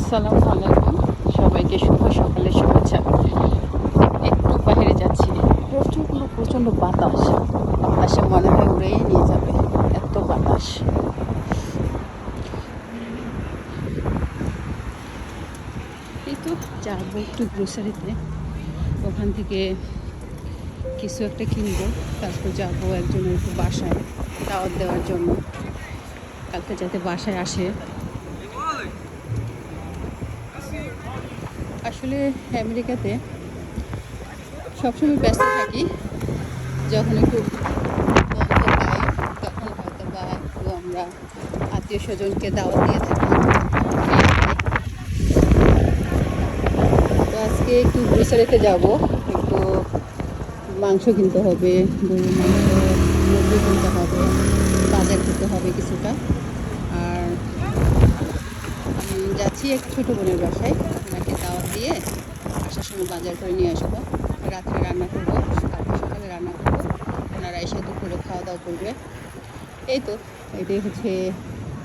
আসসালামু আলাইকুম, সবাইকে শুভ সকালের শুভেচ্ছা। একটু বাইরে যাচ্ছি, প্রচণ্ড বাতাস। বাতাসে মনে হয় উড়েই নিয়ে যাবে, এত বাতাস। এই তো যাবো একটু গ্রোসারিতে, ওখান থেকে কিছু একটা কিনবো, তারপর যাবো একজনের একটু বাসায় দাওয়াত দেওয়ার জন্য, কালকে যাতে বাসায় আসে। আসলে আমেরিকাতে সবসময় ব্যস্ত থাকি, যখন একটু বন্ধ পাই তখন হয়তো বা একটু আমরা আত্মীয় স্বজনকে দাওয়াত দিয়ে থাকি। তো আজকে একটু গ্রোসারিতে যাব, একটু মাংস কিনতে হবে, গরুর মাংস, মুরগি কিনতে হবে, বাজার করতে হবে কিছুটা। আর আমি যাচ্ছি এক ছোটো বোনের বাসায়, ওনাকে দাওয়াত দিয়ে আসার সময় বাজার করে নিয়ে আসবো। রাত্রে রান্না করবো, কালকে সকালে রান্না করবো, ওনারা এসে দুপুরে খাওয়া দাওয়া করবে। এই তো, এটাই হচ্ছে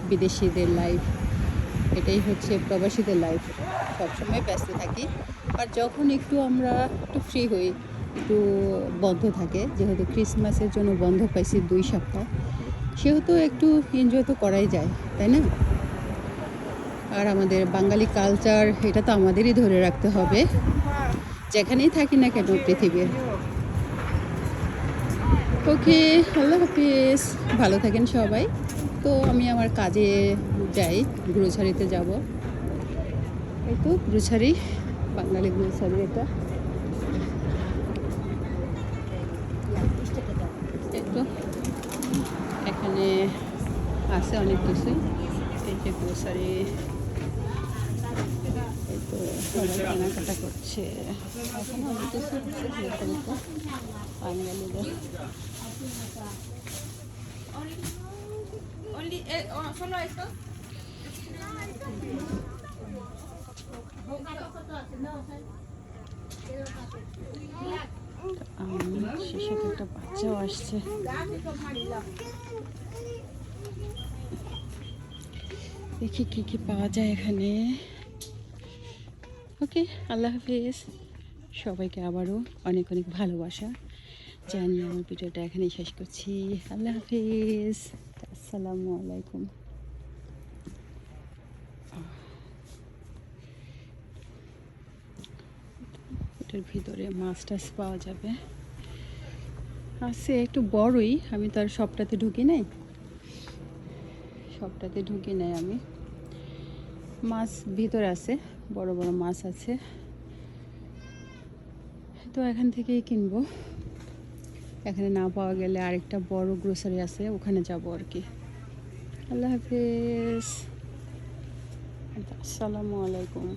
বিদেশিদের লাইফ, এটাই হচ্ছে প্রবাসীদের লাইফ। সবসময় ব্যস্ত থাকি, আর যখন একটু আমরা একটু ফ্রি হই, একটু বন্ধ থাকে, যেহেতু ক্রিসমাসের জন্য বন্ধ পাইছি 2 সপ্তাহ, সেহেতু একটু এনজয় তো করাই যায়, তাই না? আর আমাদের বাঙালি কালচার, এটা তো আমাদেরই ধরে রাখতে হবে, যেখানেই থাকি না কেন পৃথিবীর। ওকে, আল্লাহ হাফিজ, ভালো থাকেন সবাই। তো আমি আমার কাজে যাই, গ্রোসারিতে যাব। এই তো গ্রোসারি, বাঙালি গ্রোসারি এটা। একটু এখানে আছে অনেক কিছুই, এই যে গ্রোসারি। এই তো সবাই কেনাকাটা করছে, এখন অনেক কিছু আছে গ্রোসারিতে বাঙালিদের। সে সাথে একটা বাচ্চাও আসছে। দেখি কি কি পাওয়া যায় এখানে। ওকে, আল্লাহ হাফিজ, সবাইকে আবারও অনেক অনেক ভালোবাসা জানিয়ে আমার ভিডিওটা এখানেই শেষ করছি। আল্লাহ হাফিজ, আসসালামু আলাইকুম। এটার ভিতরে মাছ টাছ পাওয়া যাবে, আছে একটু বড়ই, আমি তো আর সবটাতে ঢুকি নাই, আমি। মাছ ভিতরে আছে, বড় বড় মাছ আছে, তো এখান থেকেই কিনবো। এখানে না পাওয়া গেলে আরেকটা বড় গ্রোসারি আছে, ওখানে যাবো আর কি। আল্লাহ হাফিজ, আসসালামু আলাইকুম।